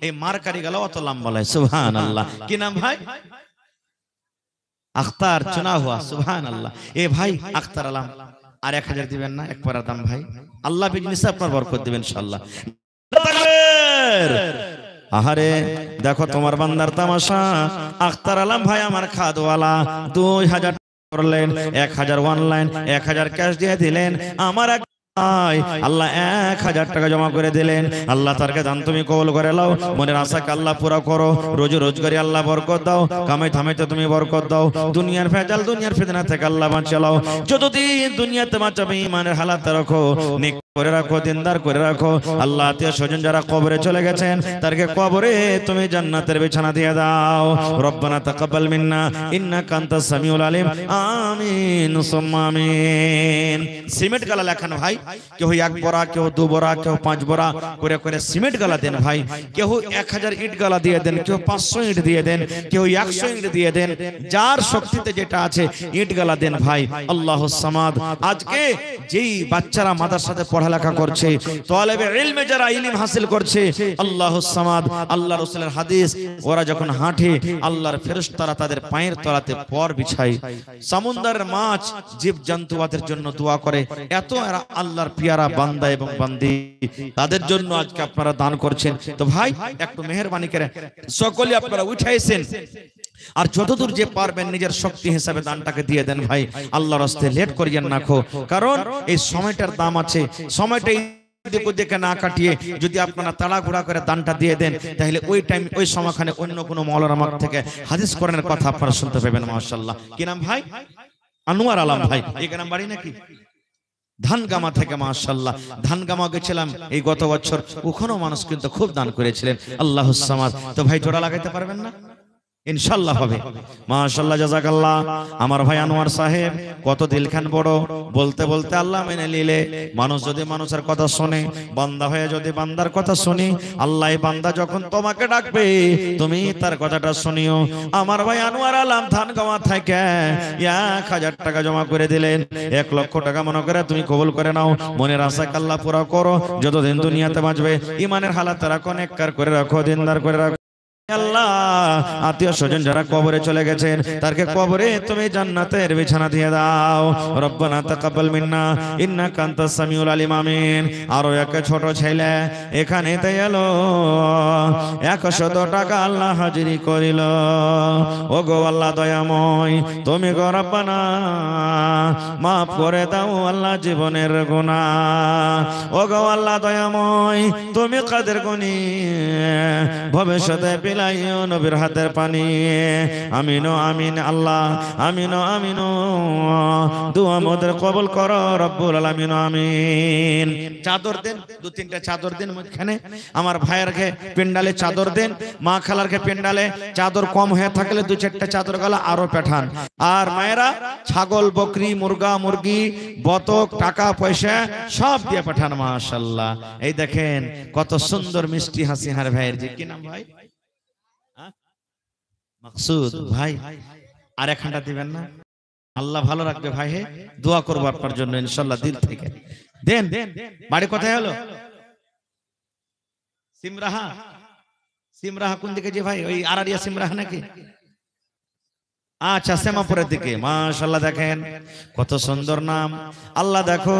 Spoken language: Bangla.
এই মার্কারি গেল অত লম্বা নয়। সুবহানাল্লাহ। কি নাম ভাই? আখতার চুনা হুয়া। সুবহানাল্লাহ। এ ভাই আখতার আলম, আর 1000 দিবেন না? এক পড়ার দাম ভাই, আল্লাহ বিজনেসে আপনার বরকত দিবেন ইনশাআল্লাহ। আহারে দেখো তোমার বান্দার তামাশা। আখতার আলম ভাই আমার খাদওয়ালা 2000 করলেন, 1000 অনলাইন, 1000 ক্যাশ দিয়ে দিলেন। আমার আল্লাহ 1000 টাকা জমা করে দিলেন। আল্লাহ তারকে দান তুমি কবুল করে নাও, মনের আশাকে আল্লাহ পুরা করো। রোজি রোজগারি আল্লাহ বরকত দাও, কামাই থামাইতে তুমি বরকত দাও। দুনিয়ার ভেজাল দুনিয়ার ফিতনা থেকে আল্লাহ বাঁচাও। যতদিন দুনিয়াতে বাঁচাবে ইমানের হালাতে রাখো, নেক করে রাখো, দিনদার করে রাখো। আল্লাহ আত্মীয় স্বজন যারা কবরে চলে গেছেন তারকে কবরে তুমি জান্নাতের বিছানা দিয়ে দাও। রব্বানা তাকাব্বাল মিন্না ইন্নাকা আনতাস সামিউল আলিম। আমিন সুম্মা আমিন। সিমেন্ট গালা লেখান ভাই, কেউ 1 বড়া, কেউ 2 বড়া, কেউ 5 বড়া করে করে সিমেন্ট গালা দেন ভাই। কেউ 1000 ইট গালা দিয়ে দেন, কেউ 500 ইট দিয়ে দেন, কেউ 100 ইট দিয়ে দেন। যার শক্তিতে যেটা আছে ইট গালা দেন ভাই। আল্লাহুস সামাদ। আজকে যেই বাচ্চারা মাদ্রাসাতে পড়ালেখা করছে, তালেবে ইলমে যারা ইলম হাসিল করছে, আল্লাহুস সামাদ, আল্লাহ রাসূলের হাদিস, ওরা যখন হাঁটে আল্লাহর ফেরেশতারা তাদের পায়ের তলাতে পর বিছায়। সমুদ্রের মাছ জীবজন্তুদের জন্য দোয়া করে। এত এরা আল্লাহর পিয়ারা বান্দা এবং বান্দি, তাদের জন্য আজকে আপনারা দান করছেন। তো ভাই একটু মেহেরবানি করে সকলে আপনারা উঠাইছেন, আর যতদূর যে পারবেন নিজের শক্তি হিসাবে দানটাকে দিয়ে দেন ভাই। আল্লাহর রাস্তায় লেট করিয়েন না, কারণ এই সময়টার দাম আছে। সময়টাই দেখে না কাটিয়ে যদি আপনারা তাড়াহুড়া করে দানটা দিয়ে দেন, তাহলে ওই টাইম ওই সময়খানে অন্য কোনো মাওলানা মাক থেকে হাদিস কোরআনের কথা আপনারা শুনতে পাবেন। মাশাআল্লাহ। কি নাম ভাই? আনোয়ার আলম ভাই। এখানে নাম বাড়ি নাকি? ধানগামা থেকে। মাশাআল্লাহ। ধানগামা গেছিলাম এই গত বছর, ওখানেও মানুষ কিন্তু খুব দান করেছিলেন। আল্লাহুস সামাদ। তো ভাই জোড়া লাগাইতে পারবেন না? ইনশাআল্লাহ হবে। মাশাআল্লাহ, জাযাকাল্লাহ। আমার ভাই আনোয়ার সাহেব কত দিলখান বড়, বলতে বলতে আল্লাহ মেনে নিলে। মানুষ যদি মানুষের কথা শুনে, বান্দা হয়ে যদি বান্দার কথা শুনি, আল্লাহ বান্দা যখন তোমাকে ডাকবে তুমি তার কথাটা শুনিও। আমার ভাই আনোয়ার আলম ধানগামা থেকে 1000 টাকা জমা করে দিলেন। 1 লক্ষ টাকা মনে করে তুমি কবুল করে নাও। মনের আশাকে আল্লাহ পুরা করো। যতদিন দুনিয়াতে বাঁচবে ইমানের হালাতে রাখো, নেককার করে রাখো, দিনদার করে রাখো। আল্লাহ আত্মীয় স্বজন যারা কবরে চলে গেছেন তারকে কবরে তুমি জান্নাতের বিছানা দিয়ে দাও। রব্বানা তাকাব্বাল মিন্না ইন্নাকা আনতাস সামিউল আলিম। আমিন। আরো এক ছোট ছেলে এখানেতে এলো, 100 টাকা আল্লাহ হাজিরি করিল। ও গো আল্লাহ দয়াময়, তুমি গো রব্বানা মাফ করে দাও আল্লাহ জীবনের গুনাহ। ও গো আল্লাহ দয়াময়, তুমি কাদের গুনি, ভবিষ্যতে পিলাইও নবীর হাতের পানি। আমিনো আমিন আল্লাহ, আমিনো আমিনো। দুআ মোদের কবুল করো রব্বুল আলামিন। আমিন। চাদর দেন, 2-3টা চাদর দেন মুখখানে। আমার ভাইয়েরকে পেন্ডালে চাদর দেন, মা খালারকে পেন্ডালে চাদর কম হয়ে থাকলে 2-4টা চাদর গালা আরো পাঠান। আর মায়েরা ছাগল, বকরি, মুরগা, মুরগি, বতক, টাকা পয়সা সব দিয়ে পাঠান। মাশাআল্লাহ। এই দেখেন কত সুন্দর মিষ্টি হাসি হার ভাইয়ের। যে কি নাম ভাই? মাকসুদ ভাই। আর 1 দিবেন না? আল্লাহ ভালো রাখবে ভাই। হে দোয়া করবো আপনার জন্য ইনশাআল্লাহ দিল থেকে। দেন। বাড়ি কোথায় হলো? সিমরাহা। সিমরাহা কোন দিকে যে ভাই? ওই আরারিয়া সিমরাহা নাকি? আচ্ছা, শ্যামাপুরের দিকে। মাশাআল্লাহ। দেখেন কত সুন্দর নাম। আল্লাহ দেখো